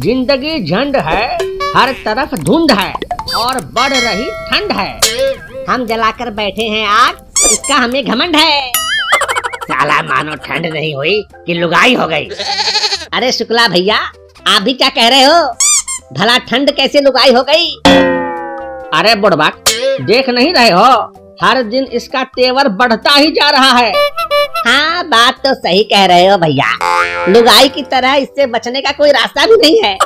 जिंदगी झंड है, हर तरफ धुंध है और बढ़ रही ठंड है। हम जलाकर बैठे हैं आग, इसका हमें घमंड है। साला मानो ठंड नहीं हुई कि लुगाई हो गई। अरे शुक्ला भैया, आप भी क्या कह रहे हो? भला ठंड कैसे लुगाई हो गई? अरे बुढ़बा, देख नहीं रहे हो, हर दिन इसका तेवर बढ़ता ही जा रहा है। हाँ, बात तो सही कह रहे हो भैया, लुगाई की तरह इससे बचने का कोई रास्ता भी नहीं है।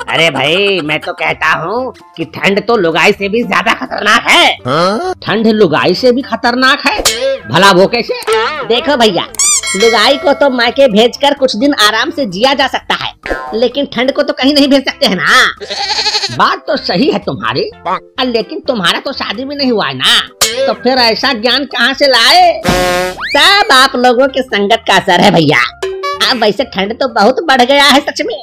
अरे भाई, मैं तो कहता हूँ कि ठंड तो लुगाई से भी ज्यादा खतरनाक है। ठंड लुगाई से भी खतरनाक है? भला वो कैसे? देखो भैया, लुगाई को तो मायके भेजकर कुछ दिन आराम से जिया जा सकता है, लेकिन ठंड को तो कहीं नहीं भेज सकते हैं ना। बात तो सही है तुम्हारी, लेकिन तुम्हारा तो शादी भी नहीं हुआ है ना, तो फिर ऐसा ज्ञान कहाँ से लाए? सब आप लोगों के संगत का असर है भैया। अब वैसे ठंड तो बहुत बढ़ गया है सच में।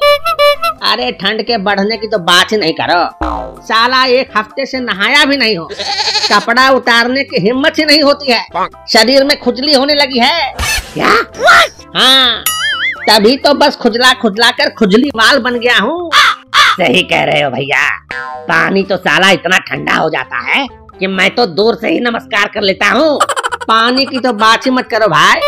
अरे ठंड के बढ़ने की तो बात ही नहीं करो। साला एक हफ्ते से नहाया भी नहीं हो, कपड़ा उतारने की हिम्मत ही नहीं होती है, शरीर में खुजली होने लगी है। क्या? हाँ, तभी तो बस खुजला खुजला कर खुजली माल बन गया हूँ। सही कह रहे हो भैया, पानी तो साला इतना ठंडा हो जाता है कि मैं तो दूर से ही नमस्कार कर लेता हूँ। पानी की तो बात ही मत करो भाई,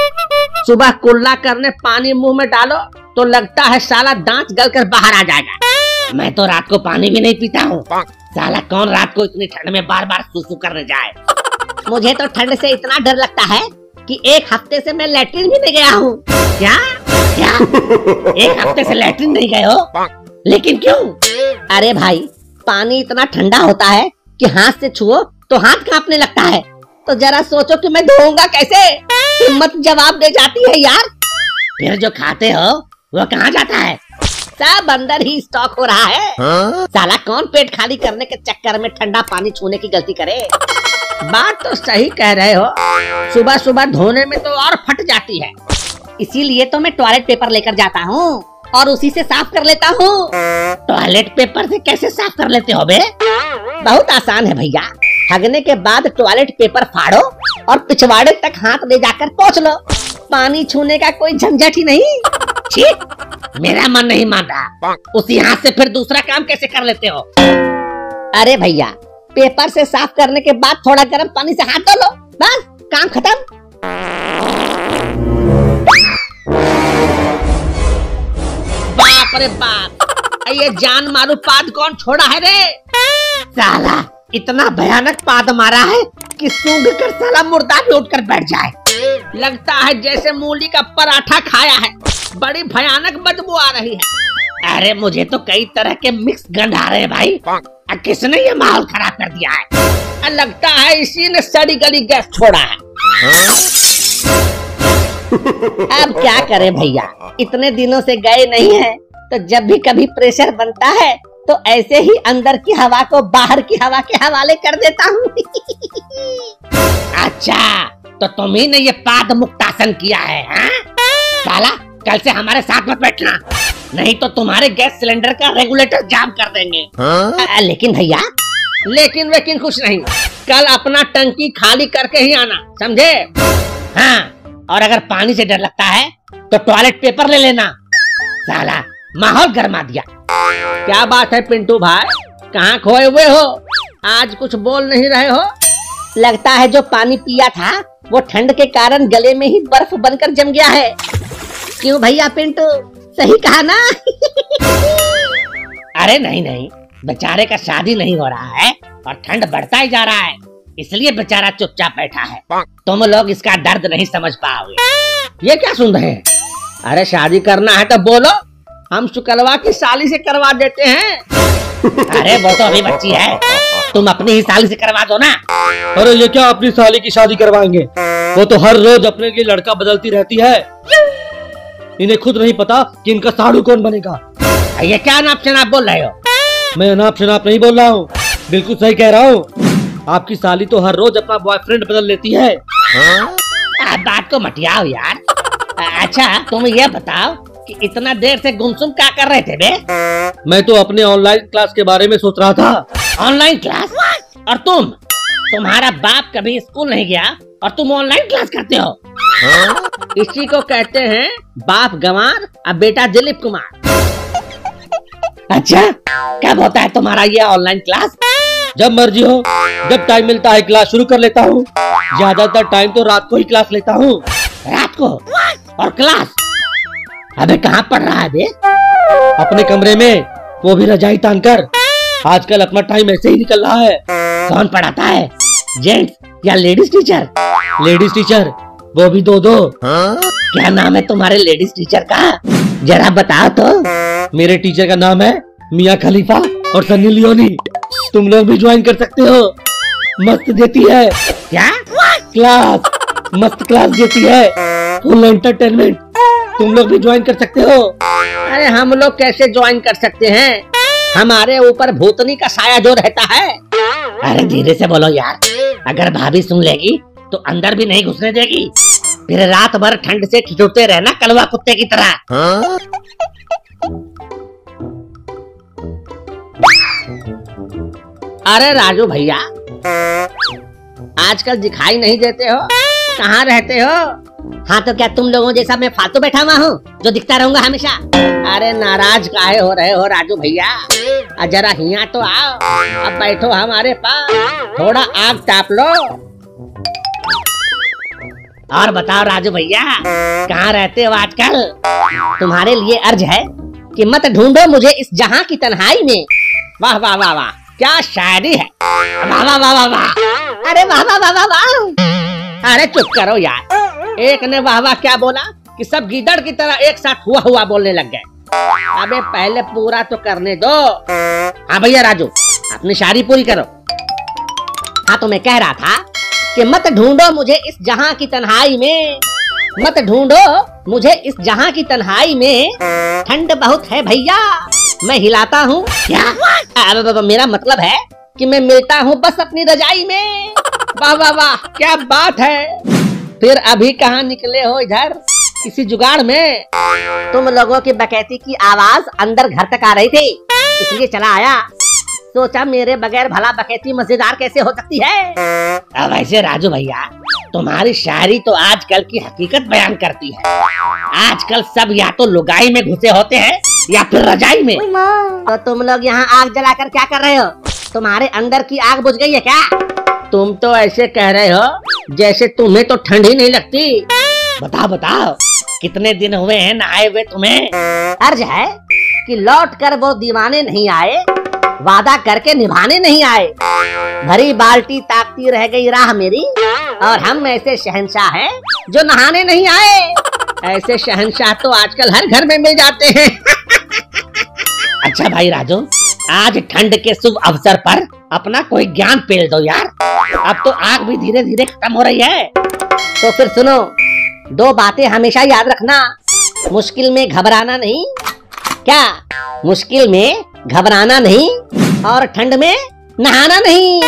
सुबह कुल्ला करने पानी मुंह में डालो तो लगता है साला दांत गलकर बाहर आ जाएगा। मैं तो रात को पानी भी नहीं पीता हूँ। साला कौन रात को इतनी ठंड में बार बार सुसु करने जाए। मुझे तो ठंड से इतना डर लगता है कि एक हफ्ते से मैं लैट्रिन भी नहीं गया हूँ। क्या? एक हफ्ते से लैट्रिन नहीं गए हो? लेकिन क्यों? अरे भाई, पानी इतना ठंडा होता है कि हाथ से छुओ तो हाथ कांपने लगता है। तो जरा सोचो कि मैं धोऊंगा कैसे? हिम्मत जवाब दे जाती है यार। फिर जो खाते हो वो कहाँ जाता है? सब अंदर ही स्टॉक हो रहा है। साला कौन पेट खाली करने के चक्कर में ठंडा पानी छूने की गलती करे? बात तो सही कह रहे हो, सुबह सुबह धोने में तो और फट जाती है। इसीलिए तो मैं टॉयलेट पेपर लेकर जाता हूँ और उसी से साफ कर लेता हूँ। टॉयलेट पेपर से कैसे साफ कर लेते हो बे? बहुत आसान है भैया, हगने के बाद टॉयलेट पेपर फाड़ो और पिछवाड़े तक हाथ ले जाकर पोंछ लो। पानी छूने का कोई झंझट ही नहीं। ठीक, मेरा मन नहीं मान रहा। उसी हाथ से फिर दूसरा काम कैसे कर लेते हो? अरे भैया, पेपर से साफ करने के बाद थोड़ा गर्म पानी से हाथ धो लो, बस काम खत्म। बाप रे बाप, ये जान मारू पाद कौन छोड़ा है रे? साला इतना भयानक पाद मारा है कि सूंघ कर साला मुर्दा भी उठकर बैठ जाए। लगता है जैसे मूली का पराठा खाया है। बड़ी भयानक बदबू आ रही है। अरे मुझे तो कई तरह के मिक्स गंध आ रहे हैं भाई। किसने ये माहौल खराब कर दिया है? लगता है इसी ने सड़ी गली गैस छोड़ा है। अब क्या करें भैया, इतने दिनों से गए नहीं हैं, तो जब भी कभी प्रेशर बनता है तो ऐसे ही अंदर की हवा को बाहर की हवा के हवाले कर देता हूँ। अच्छा, तो तुम ही ने ये पाद मुक्तासन किया है? हाँ? साला कल से हमारे साथ मत बैठना, नहीं तो तुम्हारे गैस सिलेंडर का रेगुलेटर जाम कर देंगे। लेकिन भैया, लेकिन कुछ नहीं, कल अपना टंकी खाली करके ही आना, समझे? हाँ, और अगर पानी से डर लगता है तो टॉयलेट पेपर ले लेना। साला माहौल गरमा दिया। क्या बात है पिंटू भाई, कहाँ खोए हुए हो? आज कुछ बोल नहीं रहे हो? लगता है जो पानी पिया था वो ठंड के कारण गले में ही बर्फ बनकर जम गया है। क्यों भैया पिंटू, सही कहा ना? अरे नहीं, बेचारे का शादी नहीं हो रहा है और ठंड बढ़ता ही जा रहा है, इसलिए बेचारा चुपचाप बैठा है। तुम लोग इसका दर्द नहीं समझ पाओगे। ये क्या सुन रहे हैं? अरे शादी करना है तो बोलो, हम शुक्लवा की साली से करवा देते हैं। अरे वो तो अभी बच्ची है, तुम अपनी ही साली से करवा दो ना। अरे ये क्या अपनी साली की शादी करवाएंगे? वो तो हर रोज अपने लिए लड़का बदलती रहती है। इन्हें खुद नहीं पता कि इनका साड़ू कौन बनेगा। ये क्या नाप शनाप बोल रहे हो? मैं नाप शनाप नहीं बोल रहा हूँ, बिल्कुल सही कह रहा हूँ। आपकी साली तो हर रोज अपना बॉयफ्रेंड बदल लेती है। बात को मटियाओ यार। अच्छा तुम ये बताओ कि इतना देर से गुमसुम क्या कर रहे थे बे? मैं तो अपने ऑनलाइन क्लास के बारे में सोच रहा था। Online class? और तुम्हारा बाप कभी स्कूल नहीं गया और तुम ऑनलाइन क्लास करते हो? इसी को कहते हैं बाप गंवार और बेटा दिलीप कुमार। अच्छा, कब होता है तुम्हारा ये ऑनलाइन क्लास? जब मर्जी हो, जब टाइम मिलता है क्लास शुरू कर लेता हूँ। ज्यादातर टाइम तो रात को ही क्लास लेता हूँ। रात को? और क्लास? अबे कहाँ पढ़ रहा है बे? अपने कमरे में, वो भी रजाई तान कर। आजकल अपना टाइम ऐसे ही निकल रहा है। कौन पढ़ाता है, जेंट्स या लेडीज टीचर? लेडीज टीचर, वो भी दो। क्या नाम है तुम्हारे लेडीज टीचर का? जरा बताओ तो। मेरे टीचर का नाम है मियाँ खलीफा और सन्नी लियोनी। तुम लोग भी ज्वाइन कर सकते हो। मस्त देती है। क्या क्लास? मस्त क्लास देती है, फुल एंटरटेनमेंट। तुम लोग भी ज्वाइन कर सकते हो। अरे हम लोग कैसे ज्वाइन कर सकते हैं? हमारे ऊपर भूतनी का साया जो रहता है। अरे धीरे से बोलो यार, अगर भाभी सुन लेगी तो अंदर भी नहीं घुसने देगी। फिर रात भर ठंड से ठिठुरते रहना कलवा कुत्ते की तरह। अरे राजू भैया, आजकल दिखाई नहीं देते हो, कहाँ रहते हो? हाँ तो क्या तुम लोगों जैसा मैं फालतू बैठा हुआ हूँ जो दिखता रहूंगा हमेशा? अरे नाराज काहे हो रहे हो राजू भैया? जरा यहाँ तो आओ, अब बैठो हमारे पास, थोड़ा आग ताप लो। और बताओ राजू भैया, कहाँ रहते हो आजकल? तुम्हारे लिए अर्ज है कि मत ढूंढो मुझे इस जहां की तन्हाई में। वाह वाह वाह वाह, क्या शायरी है। वाह वाह वाह वाह वाह, अरे वाह वाह वाह वाह वाह। अरे चुप करो यार, एक ने वाह वाह क्या बोला कि सब गीदड़ की तरह एक साथ हुआ हुआ बोलने लग गए। अबे पहले पूरा तो करने दो। हाँ भैया राजू, अपनी शायरी पूरी करो। हाँ तो मैं कह रहा था कि मत ढूंढो मुझे इस जहां की तन्हाई में, मत ढूंढो मुझे इस जहां की तन्हाई में, ठंड बहुत है भैया मैं हिलाता हूँ। क्या? मेरा मतलब है कि मैं मिलता हूँ बस अपनी रजाई में। वाह वाह वाह, क्या बात है। फिर अभी कहाँ निकले हो इधर, किसी जुगाड़ में? तुम लोगों की बकैती की आवाज अंदर घर तक आ रही थी, इसलिए चला आया। सोचा मेरे बगैर भला बकैती मजेदार कैसे हो सकती है। अब ऐसे राजू भैया, तुम्हारी शायरी तो आजकल की हकीकत बयान करती है। आजकल सब या तो लुगाई में घुसे होते हैं या फिर रजाई में। तो तुम लोग यहाँ आग जलाकर क्या कर रहे हो? तुम्हारे अंदर की आग बुझ गई है क्या? तुम तो ऐसे कह रहे हो जैसे तुम्हें तो ठंड ही नहीं लगती। बताओ बताओ, कितने दिन हुए हैं नहाए हुए तुम्हें? अर्ज है कि लौट कर वो दीवाने नहीं आए, वादा करके निभाने नहीं आए। भरी बाल्टी ताकती रह गई राह मेरी, और हम ऐसे शहंशाह हैं जो नहाने नहीं आए। ऐसे शहंशाह तो आजकल हर घर में मिल जाते हैं। अच्छा भाई राजू, आज ठंड के शुभ अवसर पर अपना कोई ज्ञान पेल दो यार। अब तो आग भी धीरे धीरे खत्म हो रही है। तो फिर सुनो, दो बातें हमेशा याद रखना। मुश्किल में घबराना नहीं। क्या? मुश्किल में घबराना नहीं और ठंड में नहाना नहीं।